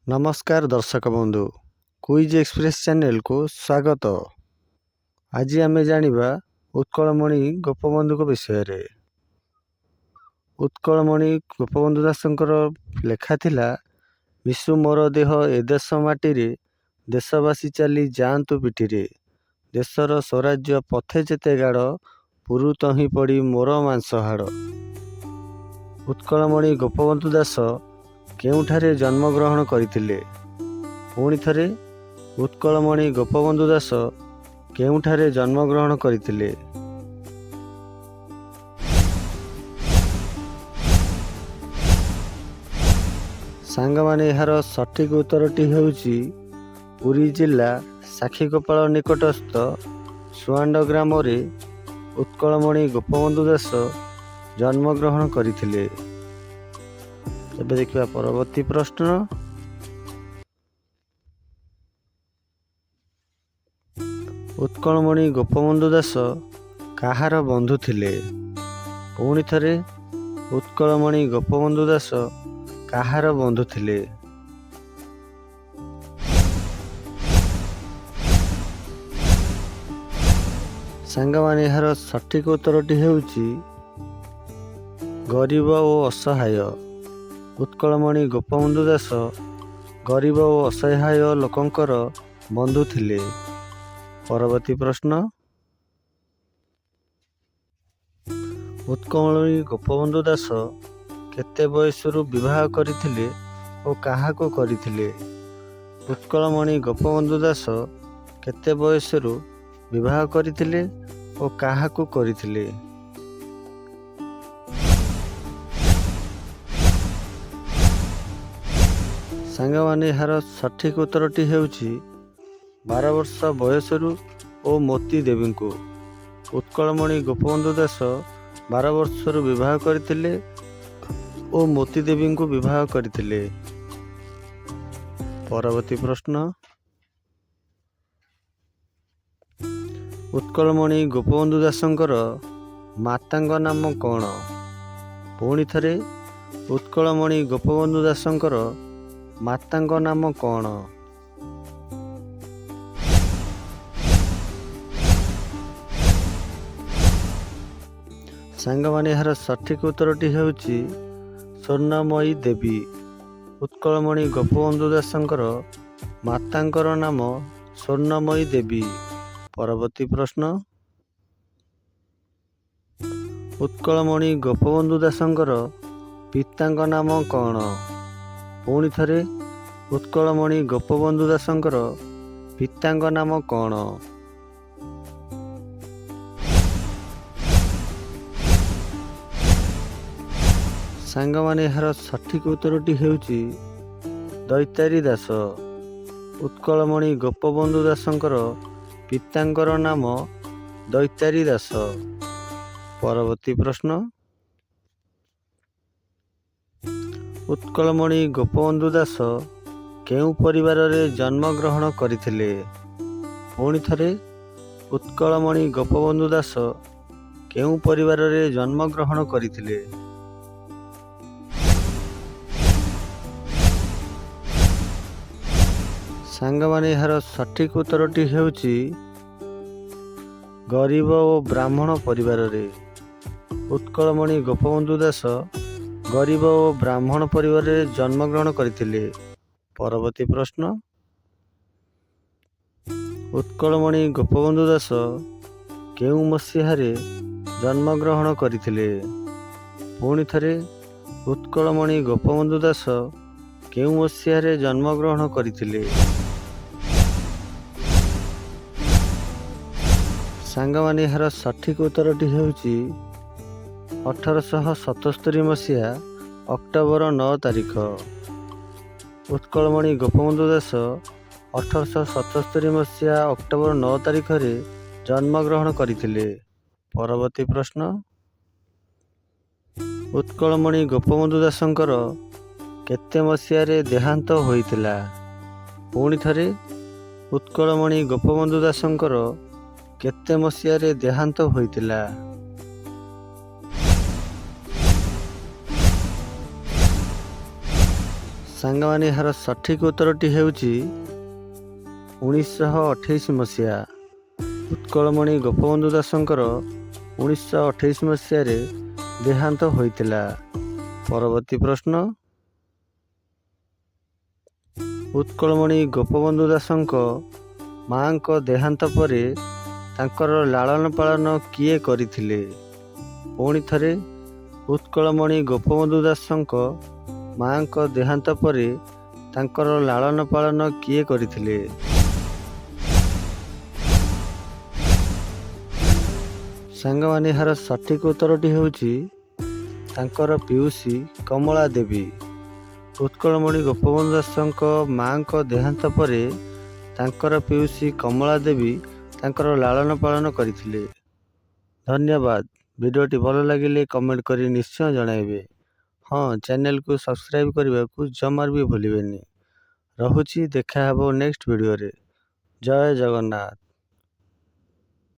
नमस्कार दर्शक बंधु क्विज एक्सप्रेस चैनल को स्वागत। आज आमे जानिबा उत्कलमणि गोपबंधु विषय रे। उत्कलमणि गोपबंधु दासंकर लेखा थिला, मिशु मोर देह ए देश माटी रे, देशवासी चली जातु पिठिरे, देशर स्वराज्य पथे जेते गाड़, पुरु तही पड़ी मोर मांस हाड़। उत्कलमणि गोपबंधु दास केउठारे जन्मग्रहण करथिले? पुणी थरे उत्कलमणि गोपबंधु दास केउठारे जन्मग्रहण करथिले? सांग माने एहार सठिक उत्तरटी हेउची पुरी जिला साखीगोपाल निकटस्थ सुआंड ग्राम रे उत्कलमणि गोपबंधु दास जन्मग्रहण करथिले। एबे देखिबा परवर्ती प्रश्न। उत्कलमणि गोपबंधु दास काहार बंधु थिले? पुणी थरे उत्कलमणि गोपबंधु दास काहार बंधु थिले? सांग माने एहार सठिक उत्तरटी हेउची गरीब ओ असहाय। उत्कलमणि गोपबंधु दास गरीब ओ असहाय लोकंकर बंधु थिले। परवर्ती प्रश्न। उत्कलमणि गोपबंधु दास केते बयसरु विवाह करथिले ओ काहाको करथिले? उत्कलमणि गोपबंधु दास केते बयसरु विवाह करथिले ओ काहाको करथिले? सांग माने एहार सठिक उत्तरटी हेउची 12 वर्ष बयसरु ओ मोती देवी को। उत्कलमणि गोपबंधु दास 12 वर्षरु विवाह करथिले ओ मोती देवी को विवाह करथिले। परवर्ती प्रश्न। उत्कलमणि गोपबंधु दासंकर मातांग नाम कौन? पुणी थरे उत्कलमणि गोपबंधु दासंकर मातांग नाम कौन? सांग माने एहार सठिक उत्तरटी हेउची स्वर्णमयी देवी। उत्कलमणि गोपबंधु दासंकर मातांकर नाम स्वर्णमयी देवी। परवर्ती प्रश्न। उत्कलमणि गोपबंधु दासंकर पितांक नाम कौन? पुणी थरे उत्कलमणि गोपबंधु दासंकर पितांक नाम कौन? सांग माने एहार सठिक उत्तरटी हेउची दैतारी दास। उत्कलमणि गोपबंधु दासंकर पितांकर नाम दैतारी दास। परवर्ती प्रश्न। उत्कलमणि गोपबंधु दास केउ परिवार रे जन्मग्रहण करथिले? पुणी थरे उत्कलमणि गोपबंधु दास केउ परिवार रे जन्मग्रहण करथिले? सांग माने एहार सठिक उत्तरटी हेउची गरीब ओ ब्राह्मण परिवार रे। उत्कलमणि गोपबंधु दास गरीब ओ ब्राह्मण परिवार रे जन्मग्रहण करथिले। परवर्ती प्रश्न। उत्कलमणि गोपबंधु दास केउ मसीहा रे जन्मग्रहण करथिले? पुणी थरे उत्कलमणि गोपबंधु दास केउ मसीहा रे जन्मग्रहण करथिले? सांग माने एहार सठिक उत्तरटी हेउची 1877 मसीहा अक्टोबर 9 तारिख। उत्कलमणि गोपबंधु दास 1877 मसीहा अक्टोबर 9 तारिख रे जन्मग्रहण करथिले। परवर्ती प्रश्न। उत्कलमणि गोपबंधु दासंकर केते मसीहा रे देहांत होइतिला? पुणी थरे उत्कलमणि गोपबंधु दासंकर केते मसीहा रे देहांत होइतिला? ସାଙ୍ଗମାନେ ଏହାର ସଠିକ୍ ଉତ୍ତରଟି ହେଉଛି 1928 ମସିହା। ଉତ୍କଳମଣି ଗୋପବନ୍ଧୁ ଦାସଙ୍କର 1928 ମସିହାରେ ଦେହାନ୍ତ ହୋଇଥିଲା। ପରବର୍ତ୍ତୀ ପ୍ରଶ୍ନ, ଉତ୍କଳମଣି ଗୋପବନ୍ଧୁ ଦାସଙ୍କ ମାଙ୍କ ଦେହାନ୍ତ ପରେ ତାଙ୍କର ଲାଳନ ପାଳନ କିଏ କରିଥିଲେ? ପୁଣି ଥରେ, ଉତ୍କଳମଣି ଗୋପବନ୍ଧୁ ଦାସଙ୍କ ମାଙ୍କ ଦେହାନ୍ତ ପରେ ତାଙ୍କର ଲାଳନ ପାଳନ କିଏ କରିଥିଲେ? ସାଙ୍ଗମାନେ ଏହାର ସଠିକ୍ ଉତ୍ତରଟି ହେଉଛି ତାଙ୍କର ପିଉସୀ କମଳା ଦେବୀ। ଉତ୍କଳମଣି ଗୋପବନ୍ଧୁ ଦାସଙ୍କ ମାଙ୍କ ଦେହାନ୍ତ ପରେ ତାଙ୍କର ପିଉସୀ କମଳା ଦେବୀ ତାଙ୍କର ଲାଳନ ପାଳନ କରିଥିଲେ। ଧନ୍ୟବାଦ। ଭିଡ଼ିଓଟି ଭଲ ଲାଗିଲେ କମେଣ୍ଟ କରି ନିଶ୍ଚୟ ଜଣାଇବେ। ହଁ, ଚ୍ୟାନେଲକୁ ସବସ୍କ୍ରାଇବ୍ କରିବାକୁ ଜମାରୁ ବି ଭୁଲିବେନି। ରହୁଛି, ଦେଖା ହେବ ନେକ୍ସଟ ଭିଡ଼ିଓରେ। ଜୟ ଜଗନ୍ନାଥ।